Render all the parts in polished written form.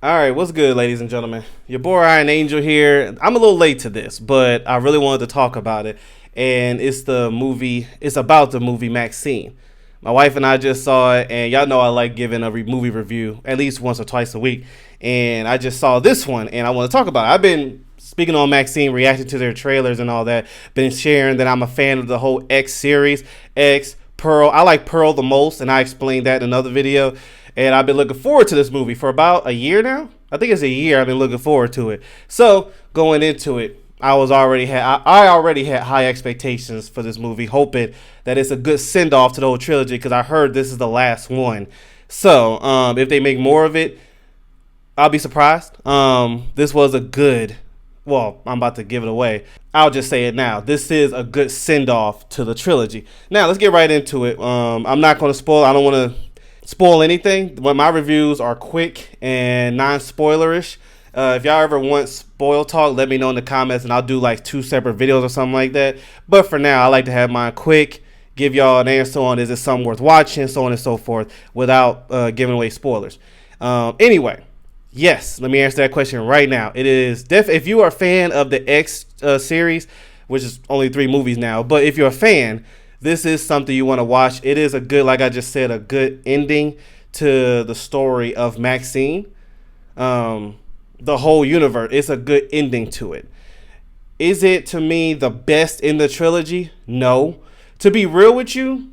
All right, what's good, ladies and gentlemen? Your boy Iron Angel here. I'm a little late to this, but I really wanted to talk about it. And it's the movie, it's about the movie MaXXine. My wife and I just saw it, and y'all know I like giving a movie review at least once or twice a week. And I just saw this one, and I want to talk about it. I've been speaking on MaXXine, reacting to their trailers and all that, been sharing that I'm a fan of the whole X series, X, Pearl. I like Pearl the most, and I explained that in another video. And I've been looking forward to this movie for about a year now. I think it's a year I've been looking forward to it. So going into it, I already had high expectations for this movie, hoping that it's a good send off to the whole trilogy because I heard this is the last one. So if they make more of it, I'll be surprised. This was a good. Well, I'm about to give it away. I'll just say it now. This is a good send off to the trilogy. Now let's get right into it. I'm not going to spoil. I don't want to spoil anything. But my reviews are quick and non-spoilerish. If y'all ever want spoil talk, let me know in the comments, and I'll do like 2 separate videos or something like that. But for now, I like to have mine quick, give y'all an answer on is it something worth watching, so on and so forth, without giving away spoilers. Anyway, yes, let me answer that question right now. It is if you are a fan of the X series, which is only 3 movies now, but if you're a fan, this is something you want to watch. It is a good, like I just said, a good ending to the story of MaXXine. The whole universe. It's a good ending to it. Is it, to me, the best in the trilogy? No. To be real with you,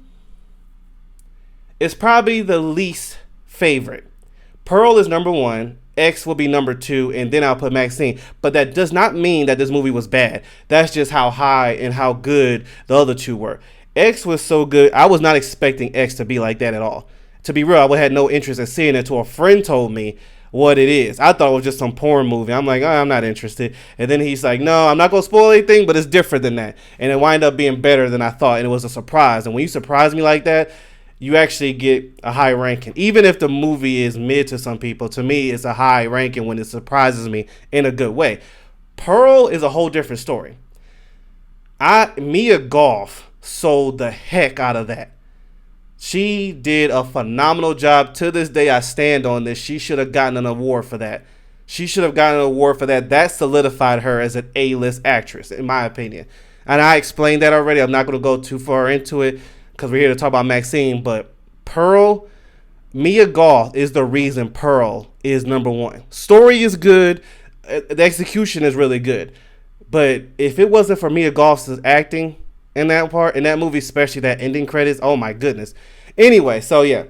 it's probably the least favorite. Pearl is number 1. X will be number 2, and then I'll put MaXXine. But that does not mean that this movie was bad. That's just how high and how good the other 2 were. X was so good. I was not expecting X to be like that at all. To be real, I would have had no interest in seeing it until a friend told me what it is. I thought it was just some porn movie. I'm like, oh, I'm not interested. And then he's like, no, I'm not going to spoil anything, but it's different than that. And it wound up being better than I thought, and it was a surprise. And when you surprise me like that, you actually get a high ranking. Even if the movie is mid to some people, to me, it's a high ranking when it surprises me in a good way. Pearl is a whole different story. Mia Goth sold the heck out of that. She did a phenomenal job. To this day, I stand on this. She should have gotten an award for that. She should have gotten an award for that. That solidified her as an A-list actress, in my opinion. And I explained that already. I'm not going to go too far into it because we're here to talk about MaXXine. But Pearl, Mia Goth is the reason Pearl is number 1. Story is good. The execution is really good. But if it wasn't for Mia Goth's acting in that part, in that movie, especially that ending credits, oh my goodness. Anyway, so yeah.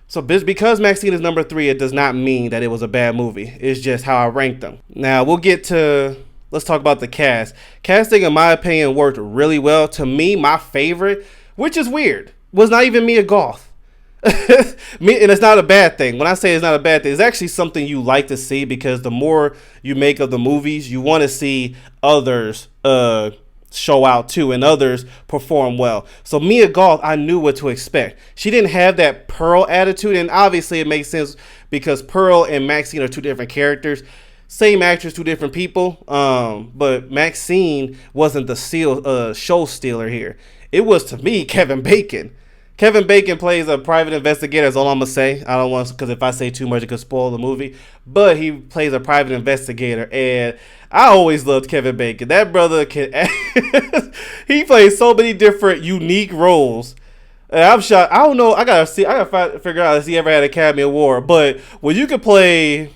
So because MaXXine is number 3, it does not mean that it was a bad movie. It's just how I ranked them. Now, let's talk about the cast. Casting, in my opinion, worked really well. To me, my favorite, which is weird, was not even Mia Goth. And it's not a bad thing. When I say it's not a bad thing, it's actually something you like to see because the more you make of the movies, you want to see others show out too and others perform well. So Mia Goth, I knew what to expect. She didn't have that Pearl attitude, and obviously it makes sense because Pearl and MaXXine are 2 different characters. Same actress, 2 different people. But MaXXine wasn't the show stealer here. It was, to me, Kevin Bacon. Kevin Bacon plays a private investigator. That's all I'm gonna say. I don't want, because if I say too much, it could spoil the movie. But he plays a private investigator, and I always loved Kevin Bacon. That brother can. He plays so many different, unique roles. And I'm shocked. I don't know. I gotta figure out if he ever had an Academy Award. But when you could play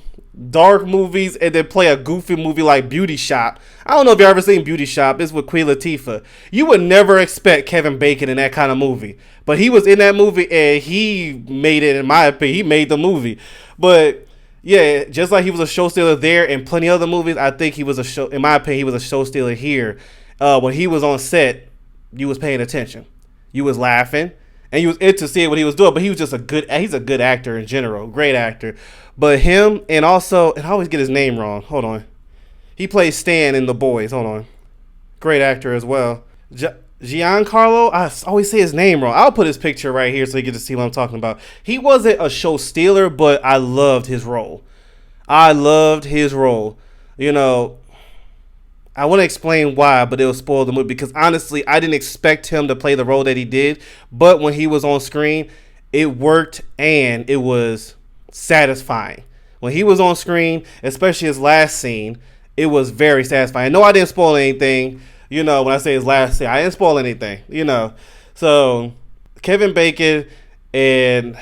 dark movies and then play a goofy movie like Beauty Shop. I don't know if you've ever seen Beauty Shop. It's with Queen Latifah. You would never expect Kevin Bacon in that kind of movie. But he was in that movie and he made it, in my opinion. He made the movie. But yeah, just like he was a show stealer there in plenty of other movies, I think he was in my opinion, he was a show stealer here. When he was on set, you was paying attention. You was laughing. And you was into seeing what he was doing. But he was just he's a good actor in general. Great actor. But him, and also, and I always get his name wrong. Hold on. He plays Stan in The Boys. Hold on. Great actor as well. Giancarlo, I always say his name wrong. I'll put his picture right here so you get to see what I'm talking about. He wasn't a show stealer, but I loved his role. You know, I want to explain why, but it'll spoil the movie because honestly, I didn't expect him to play the role that he did. But when he was on screen, it worked and it was satisfying. When he was on screen, especially his last scene, it was very satisfying. No, I didn't spoil anything. When I say his last scene, I didn't spoil anything. So Kevin Bacon and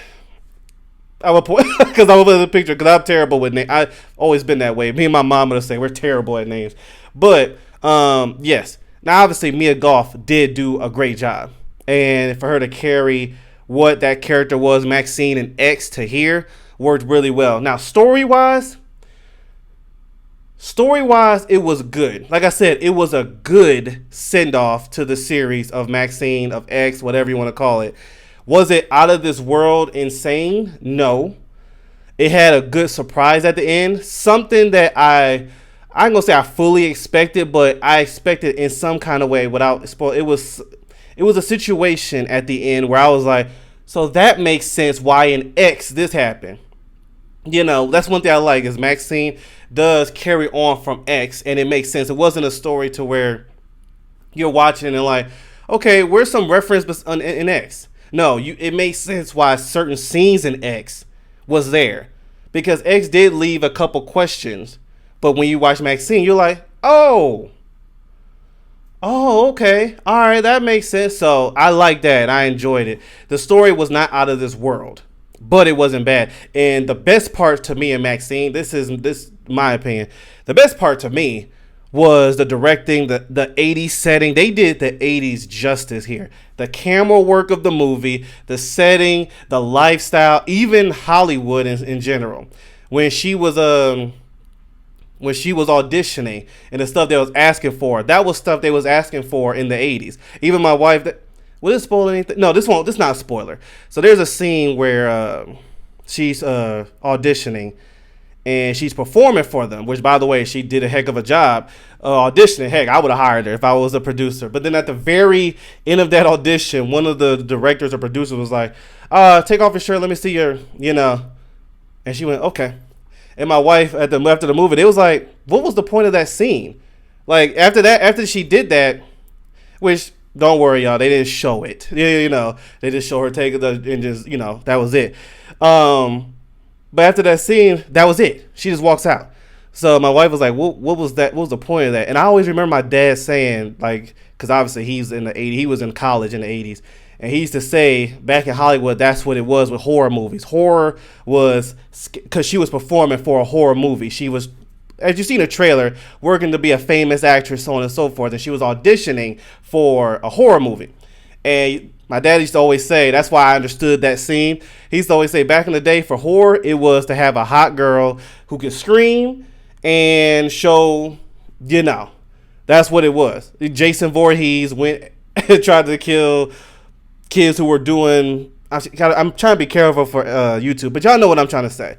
I would point because I will put the picture because I'm terrible with names. I've always been that way. Me and my mom would say we're terrible at names, but yes. Now obviously Mia Goth did do a great job, and for her to carry what that character was, Maxxine and X, to here worked really well. Now story wise, it was good. Like I said, it was a good send off to the series of Maxxine, of X, whatever you want to call it. Was it out of this world insane? No. It had a good surprise at the end. Something that I'm going to say I fully expected, but I expected in some kind of way without spoil. It was a situation at the end where I was like, so that makes sense why in X this happened. That's one thing I like is Maxxine does carry on from X, and it makes sense. It wasn't a story to where you're watching and like, okay, where's some reference in X? No, it makes sense why certain scenes in X was there. Because X did leave a couple questions. But when you watch Maxxine, you're like, oh, okay. All right, that makes sense. So I like that. I enjoyed it. The story was not out of this world, but it wasn't bad. And the best part to me in Maxxine, this is my opinion, the best part to me was the directing, the 80s setting. They did the 80s justice here. The camera work of the movie, the setting, the lifestyle, even Hollywood in general. When she was auditioning and the stuff they was asking for, that was stuff they was asking for in the 80s. Even my wife, will it spoil anything? No, this not a spoiler. So there's a scene where she's auditioning and she's performing for them, which, by the way, she did a heck of a job auditioning. Heck, I would have hired her if I was a producer. But then at the very end of that audition, one of the directors or producers was like, take off your shirt, let me see your, And she went, okay. And my wife, after the movie, it was like, what was the point of that scene? Like, after she did that, which, don't worry, y'all, they didn't show it. They just show her take it and just, that was it. But after that scene, that was it. She just walks out. So my wife was like, what was that? What was the point of that? And I always remember my dad saying, like, because obviously he's in the 80s. He was in college in the 80s. And he used to say, back in Hollywood, that's what it was with horror movies. Horror was, because she was performing for a horror movie. She was, as you see in the trailer, working to be a famous actress, so on and so forth. And she was auditioning for a horror movie. And my dad used to always say, that's why I understood that scene. He used to always say, back in the day for horror, it was to have a hot girl who could scream and show, that's what it was. Jason Voorhees went and tried to kill kids who were doing, I'm trying to be careful for YouTube, but y'all know what I'm trying to say.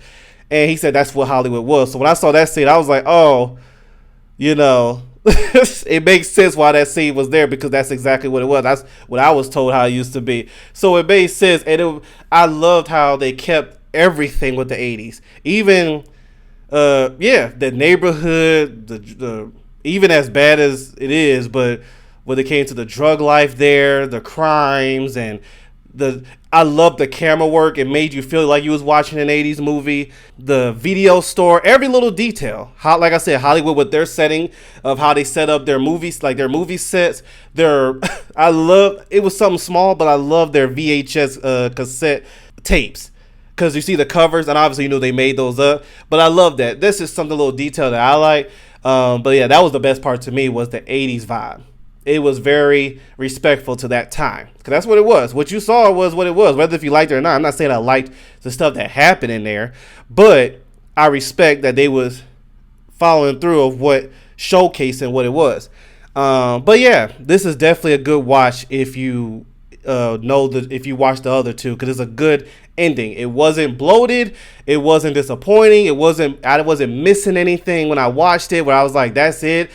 And he said that's what Hollywood was. So when I saw that scene, I was like, oh, it makes sense why that scene was there, because that's exactly what it was. That's what I was told how it used to be. So it made sense. And I loved how they kept everything with the 80s. Even, the neighborhood, the even as bad as it is, but when it came to the drug life there, the crimes, and I love the camera work. It made you feel like you was watching an 80s movie. The video store, every little detail. Like I said, Hollywood with their setting of how they set up their movies, like their movie sets. It was something small, but I love their VHS cassette tapes. Because you see the covers, and obviously they made those up. But I love that. This is something, a little detail that I like. But yeah, that was the best part to me, was the 80s vibe. It was very respectful to that time, because that's what it was. What you saw was what it was, whether if you liked it or not. I'm not saying I liked the stuff that happened in there, but I respect that they was following through of what showcasing what it was. But yeah, this is definitely a good watch if you if you watch the other two, because it's a good ending. It wasn't bloated, it wasn't disappointing, I wasn't missing anything when I watched it where I was like, that's it.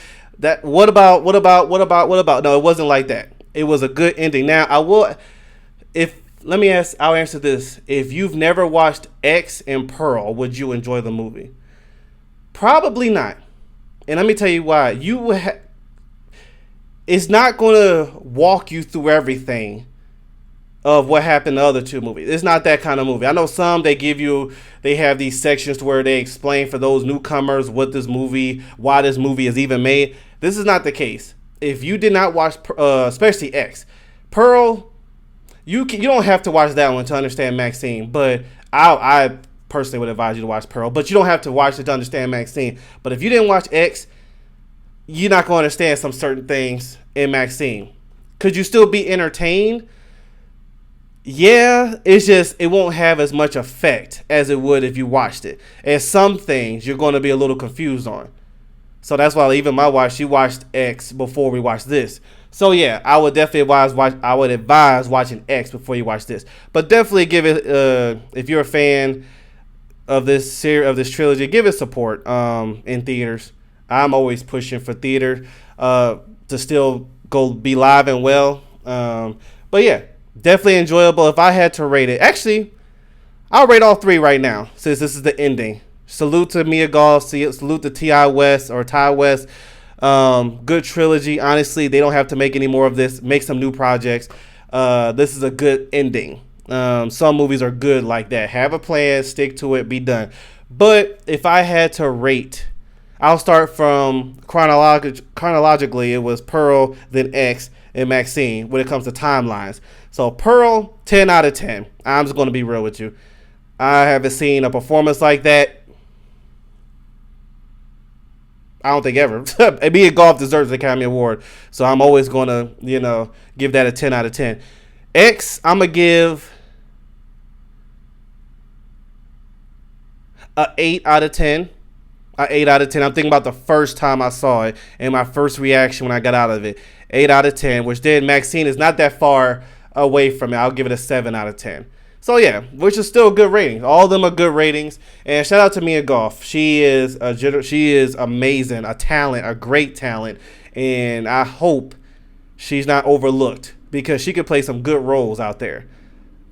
What about? No, it wasn't like that. It was a good ending. Now, I'll answer this. If you've never watched X and Pearl, would you enjoy the movie? Probably not. And let me tell you why. It's not going to walk you through everything of what happened in the other two movies. It's not that kind of movie. I know some they have these sections where they explain for those newcomers what this movie, why this movie is even made. This is not the case. If you did not watch, especially X, Pearl, you don't have to watch that one to understand Maxxine. But I personally would advise you to watch Pearl. But you don't have to watch it to understand Maxxine. But if you didn't watch X, you're not going to understand some certain things in Maxxine. Could you still be entertained? Yeah, it's just it won't have as much effect as it would if you watched it. And some things you're going to be a little confused on. So that's why even my wife, she watched X before we watched this. So yeah, I would definitely advise watching X before you watch this. But definitely give it if you're a fan of this trilogy, give it support in theaters. I'm always pushing for theater to still go be live and well. But yeah, definitely enjoyable. If I had to rate it, actually, I'll rate all three right now since this is the ending. Salute to Mia Goth. Salute to Ty West. Good trilogy. Honestly, they don't have to make any more of this. Make some new projects. This is a good ending. Some movies are good like that. Have a plan, stick to it, be done. But if I had to rate, I'll start from chronologically. It was Pearl, then X, and Maxxine when it comes to timelines. So Pearl, 10 out of 10. I'm just going to be real with you. I haven't seen a performance like that. I don't think ever. Mia Goth deserves the Academy Award. So I'm always going to, give that a 10 out of 10. X, I'm going to give a 8 out of 10. A 8 out of 10. I'm thinking about the first time I saw it and my first reaction when I got out of it. 8 out of 10, which then Maxxine is not that far away from it. I'll give it a 7 out of 10. So yeah, which is still good ratings. All of them are good ratings. And shout out to Mia Goth. She is amazing, a talent, a great talent. And I hope she's not overlooked because she could play some good roles out there.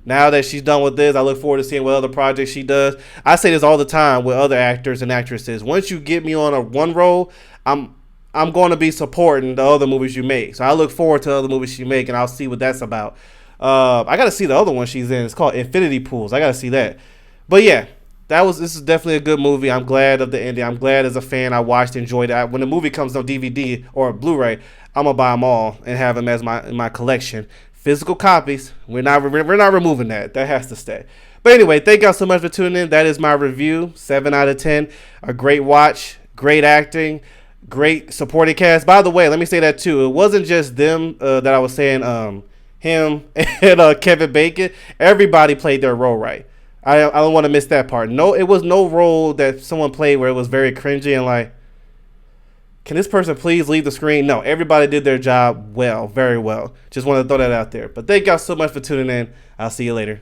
Now that she's done with this, I look forward to seeing what other projects she does. I say this all the time with other actors and actresses. Once you get me on one role, I'm going to be supporting the other movies you make. So I look forward to the other movies she make, and I'll see what that's about. I got to see the other one she's in. It's called Infinity Pools. I got to see that. But yeah, this is definitely a good movie. I'm glad of the ending. I'm glad as a fan I watched, enjoyed it. When the movie comes on DVD or Blu-ray, I'm gonna buy them all and have them as my collection. Physical copies. We're not removing that. That has to stay. But anyway, thank y'all so much for tuning in. That is my review. 7 out of 10. A great watch. Great acting. Great supporting cast. By the way, let me say that too. It wasn't just them that I was saying. Him and Kevin Bacon. Everybody played their role right. I don't want to miss that part. No, it was no role that someone played where it was very cringy and like, can this person please leave the screen? No, everybody did their job well, very well. Just want to throw that out there. But thank y'all so much for tuning in. I'll see you later.